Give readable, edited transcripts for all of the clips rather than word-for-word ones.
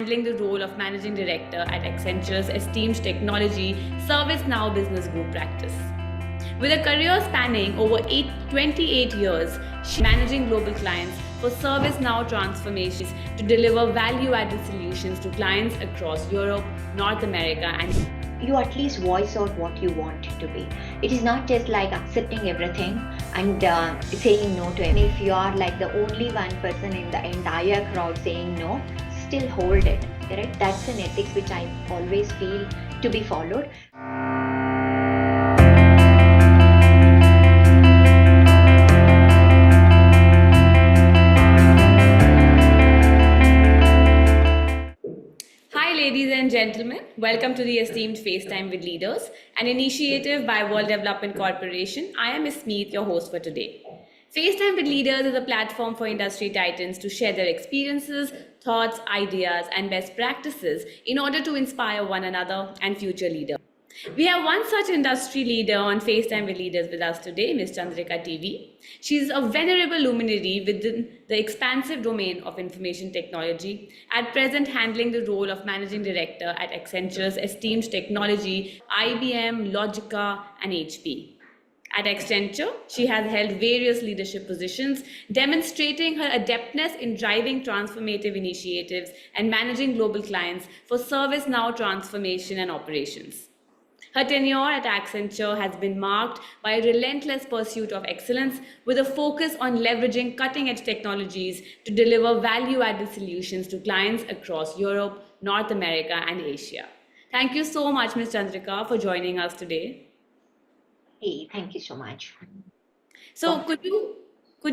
handling the role of Managing Director at Accenture's esteemed technology ServiceNow business group practice. With a career spanning over 28 years, she's managing global clients for ServiceNow transformations to deliver value-added solutions to clients across Europe, North America, and you at least voice out what you want it to be. It is not just like accepting everything and saying no to it. If you are like the only one person in the entire crowd saying no, still hold it. Right? That's an ethics which I always feel to be followed. Ladies and gentlemen, welcome to the esteemed FaceTime with Leaders, an initiative by World Development Corporation. I am esteemed, your host for today. FaceTime with Leaders is a platform for industry titans to share their experiences, thoughts, ideas, and best practices in order to inspire one another and future leaders. We have one such industry leader on FaceTime with Leaders with us today, Ms. Chandrika TV. She is a venerable luminary within the expansive domain of information technology, at present handling the role of Managing Director at Accenture's esteemed technology, IBM, Logica, and HP. At Accenture, she has held various leadership positions, demonstrating her adeptness in driving transformative initiatives and managing global clients for ServiceNow transformation and operations. Her tenure at Accenture has been marked by a relentless pursuit of excellence with a focus on leveraging cutting-edge technologies to deliver value-added solutions to clients across Europe, North America, and Asia. Thank you so much, Ms. Chandrika, for joining us today. Hey, thank you so much. So could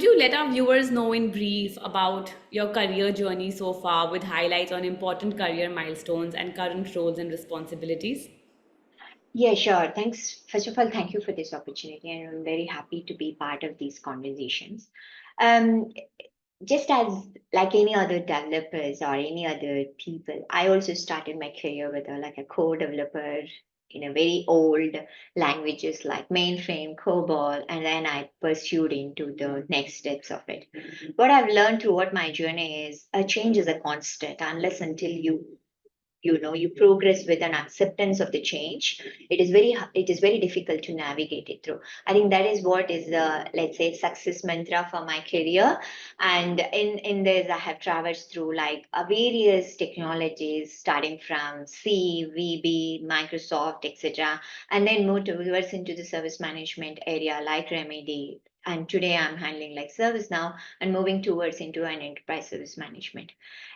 you let our viewers know in brief about your career journey so far with highlights on important career milestones and current roles and responsibilities? Yeah, sure. Thanks. First of all, thank you for this opportunity, and I'm very happy to be part of these conversations. Um, just as like any other developers or any other people, I also started my career with like a co-developer in a very old languages like mainframe, COBOL, and then I pursued into the next steps of it. What I've learned throughout my journey is a change is a constant unless until you progress with an acceptance of the change. It is very difficult to navigate it through. I think that is what is the, let's say, success mantra for my career. And in this I have traversed through like various technologies starting from C, VB, Microsoft, etc., and then moved towards into the service management area like Remedy, and today I'm handling like ServiceNow and moving towards into an enterprise service management.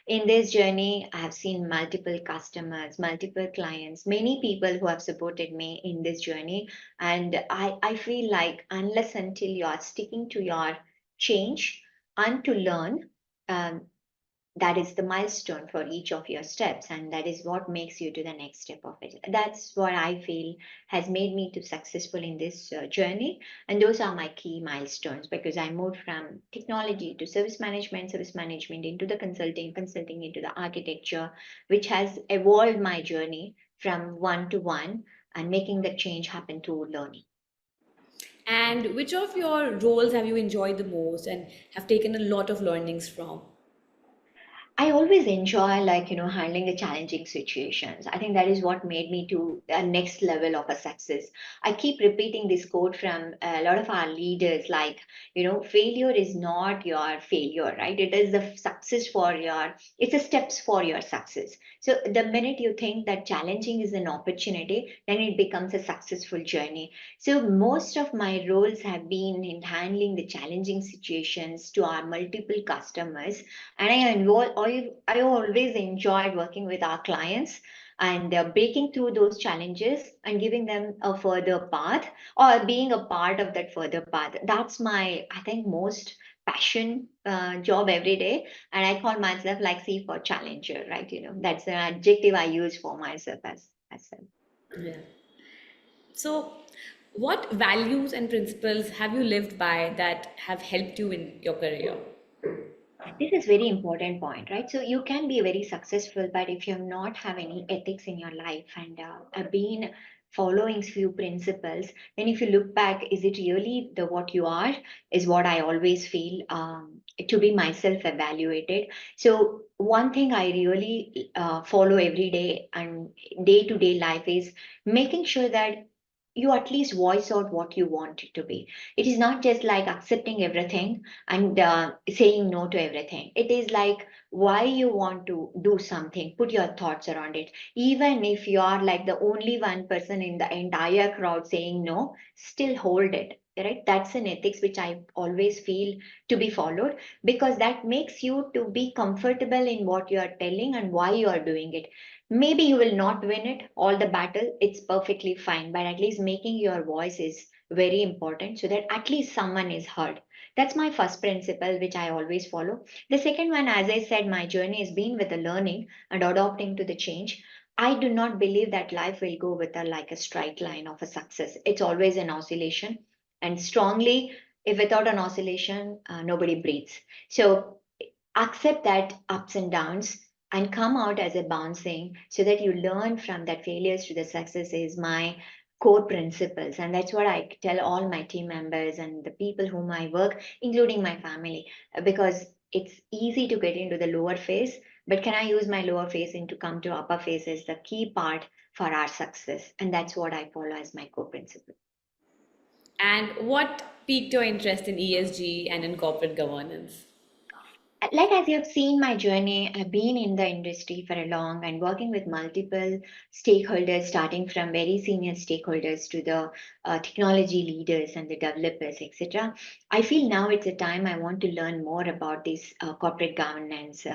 In this journey, I have seen multiple customers, multiple clients, many people who have supported me in this journey. And I feel like unless until you are sticking to your change and to learn, um, that is the milestone for each of your steps, and that is what makes you to the next step of it. That's what I feel has made me to successful in this journey, and those are my key milestones, because I moved from technology to service management into the consulting into the architecture, which has evolved my journey from one to one and making the change happen through learning. And which of your roles have you enjoyed the most and have taken a lot of learnings from? I always enjoy handling the challenging situations. I think that is what made me to a next level of a success. I keep repeating this quote from a lot of our leaders, failure is not your failure, right? It is the success for it's the steps for your success. So the minute you think that challenging is an opportunity, then it becomes a successful journey. So most of my roles have been in handling the challenging situations to our multiple customers, and I always enjoyed working with our clients and breaking through those challenges and giving them a further path or being a part of that further path. That's my, I think, most passion job every day. And I call myself like C for challenger, right? That's an adjective I use for myself as well. Yeah. So, what values and principles have you lived by that have helped you in your career? This is very important point, right? So you can be very successful, but if you not have any ethics in your life and being following few principles, then if you look back, is it really the what you are, is what I always feel, to be myself evaluated. So one thing I really follow every day and day to day life is making sure that you at least voice out what you want it to be. It is not just like accepting everything and saying no to everything. It is like why you want to do something, put your thoughts around it. Even if you are like the only one person in the entire crowd saying no, still hold it. Right? That's an ethics which I always feel to be followed, because that makes you to be comfortable in what you are telling and why you are doing it. Maybe you will not win it all the battle, it's perfectly fine, but at least making your voice is very important so that at least someone is heard. That's my first principle, which I always follow. The second one, as I said, my journey has been with the learning and adopting to the change. I do not believe that life will go with a like a straight line of a success. It's always an oscillation, and strongly, if without an oscillation, nobody breathes. So accept that ups and downs and come out as a bouncing so that you learn from that failures to the success is my core principles. And that's what I tell all my team members and the people whom I work, including my family, because it's easy to get into the lower phase, but can I use my lower phase into come to upper phase is the key part for our success. And that's what I follow as my core principle. And what piqued your interest in ESG and in corporate governance? Like as you have seen my journey, I've been in the industry for a long and working with multiple stakeholders, starting from very senior stakeholders to the technology leaders and the developers, etc. I feel now it's a time I want to learn more about this corporate governance.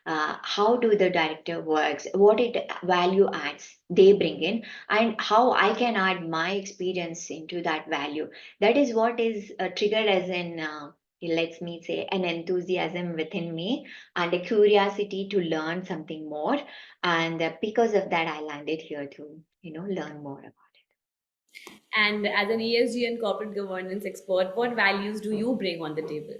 How do the director works, what it value adds they bring in, and how I can add my experience into that value. That is what is triggered as an lets me say an enthusiasm within me and a curiosity to learn something more, and because of that I landed here to learn more about it. And as an ESG and corporate governance expert, what values do you bring on the table?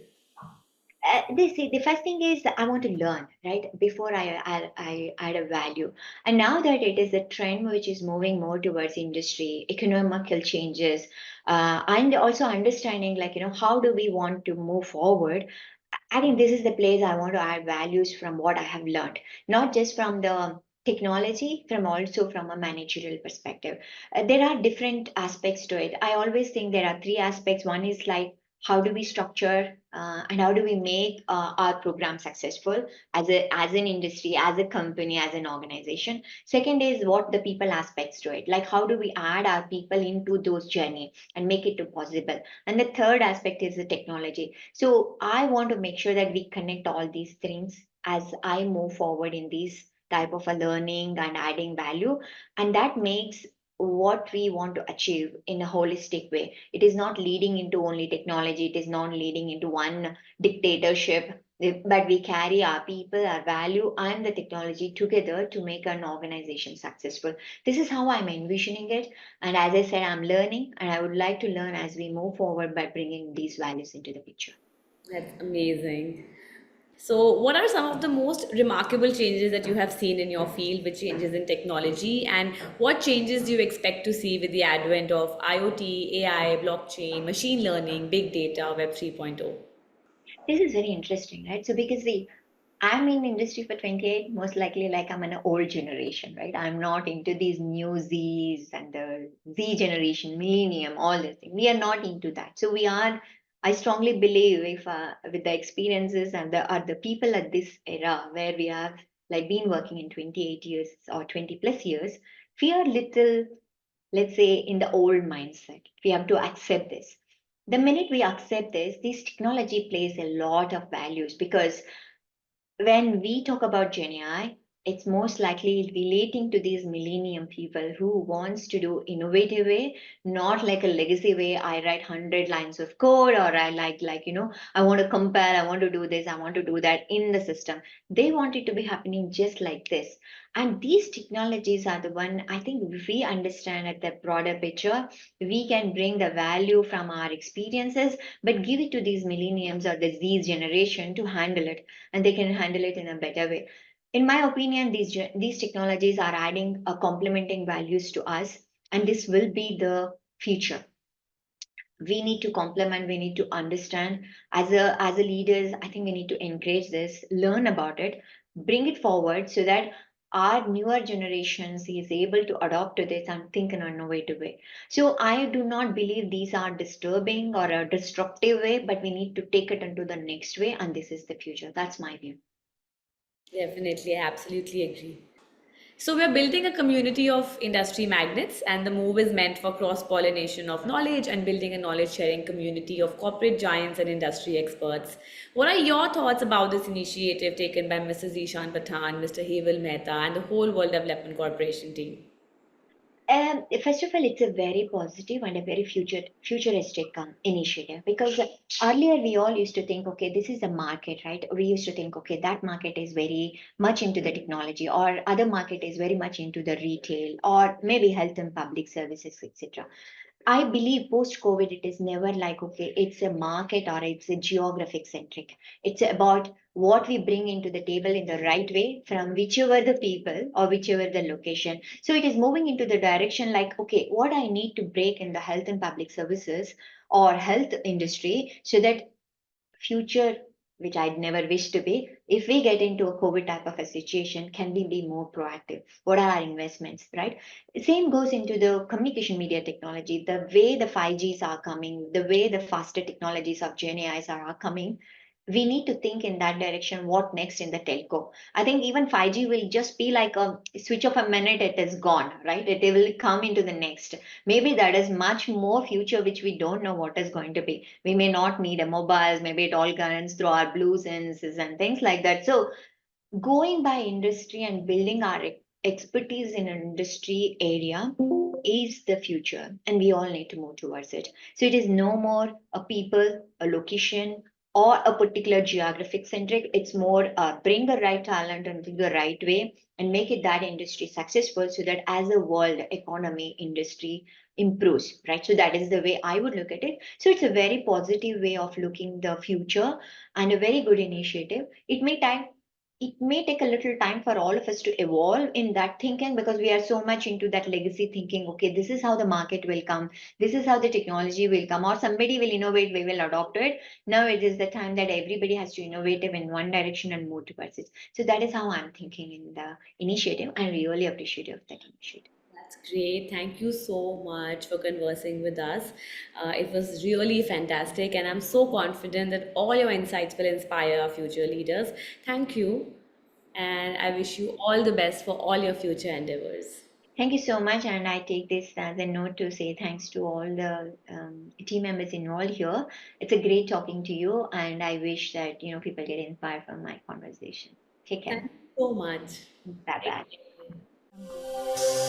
The first thing is that I want to learn, right? Before I add a value. And now that it is a trend which is moving more towards industry, economical changes, and also understanding like, how do we want to move forward? I think this is the place I want to add values from what I have learned, not just from the technology, from also from a managerial perspective. There are different aspects to it. I always think there are three aspects. One is like how do we structure and how do we make our program successful as an industry, as a company, as an organization. Second is what the people aspects to it, like how do we add our people into those journey and make it to possible. And the third aspect is the technology. So I want to make sure that we connect all these things as I move forward in these type of a learning and adding value. And that makes what we want to achieve in a holistic way. It is not leading into only technology. It is not leading into one dictatorship, but we carry our people, our value, and the technology together to make an organization successful. This is how I'm envisioning it. And as I said, I'm learning and I would like to learn as we move forward by bringing these values into the picture. That's amazing. So, what are some of the most remarkable changes that you have seen in your field with changes in technology? And what changes do you expect to see with the advent of IoT, AI, blockchain, machine learning, big data, Web 3.0? This is very interesting, right? So because I'm in industry for 28, most likely like I'm an old generation, right? I'm not into these new Zs and the Z generation, millennium, all this thing. We are not into that. So we are, I strongly believe if with the experiences and the people at this era where we have like been working in 28 years or 20 plus years, we are little, let's say, in the old mindset. We have to accept this. The minute we accept this technology plays a lot of values, because when we talk about Gen AI, it's most likely relating to these millennium people who wants to do innovative way, not like a legacy way. I write 100 lines of code, or I I want to compare, I want to do this, I want to do that in the system. They want it to be happening just like this. And these technologies are the one I think if we understand at the broader picture, we can bring the value from our experiences, but give it to these millenniums or the Z generation to handle it, and they can handle it in a better way. In my opinion, these technologies are adding complementing values to us. and this will be the future. We need to complement, we need to understand as a leaders. I think we need to encourage this, learn about it, bring it forward so that our newer generations is able to adopt to this and think in an innovative way. So I do not believe these are disturbing or a destructive way, but we need to take it into the next way, and this is the future. That's my view. Definitely, I absolutely agree. So, we're building a community of industry magnets, and the move is meant for cross pollination of knowledge and building a knowledge sharing community of corporate giants and industry experts. What are your thoughts about this initiative taken by Mrs. Ishan Pathan, Mr. Heval Mehta, and the whole World Development Corporation team? First of all, it's a very positive and a very futuristic initiative, because earlier we all used to think, okay, this is a market, right? We used to think, okay, that market is very much into the technology, or other market is very much into the retail, or maybe health and public services, etc. I believe post COVID, it is never like, okay, it's a market or it's a geographic centric. It's about what we bring into the table in the right way from whichever the people or whichever the location. So it is moving into the direction like, okay, what I need to break in the health and public services or health industry so that future, which I'd never wish to be, if we get into a COVID type of a situation, can we be more proactive? What are our investments, right? Same goes into the communication media technology. The way the 5Gs are coming, the way the faster technologies of Gen AIs are coming, we need to think in that direction. What next in the telco? I think even 5G will just be like a switch of a minute, it is gone, right? It will come into the next. Maybe that is much more future, which we don't know what is going to be. We may not need a mobile, maybe it all runs through our blue senses and things like that. So going by industry and building our expertise in an industry area is the future, and we all need to move towards it. So it is no more a people, a location, or a particular geographic centric. It's more bring the right talent into the right way and make it that industry successful, so that as a world economy industry improves, right? So that is the way I would look at it. So it's a very positive way of looking the future and a very good initiative. It may take a little time for all of us to evolve in that thinking, because we are so much into that legacy thinking. Okay, this is how the market will come, this is how the technology will come, or somebody will innovate, we will adopt it. Now it is the time that everybody has to innovate in one direction and move towards it. So that is how I'm thinking in the initiative. I'm really appreciative of that initiative. That's great. Thank you so much for conversing with us. It was really fantastic, and I'm so confident that all your insights will inspire our future leaders. Thank you, and I wish you all the best for all your future endeavors. Thank you so much, and I take this as a note to say thanks to all the team members involved here. It's a great talking to you, and I wish that people get inspired from my conversation. Take Thank care. you so much. Bye Take bye. care.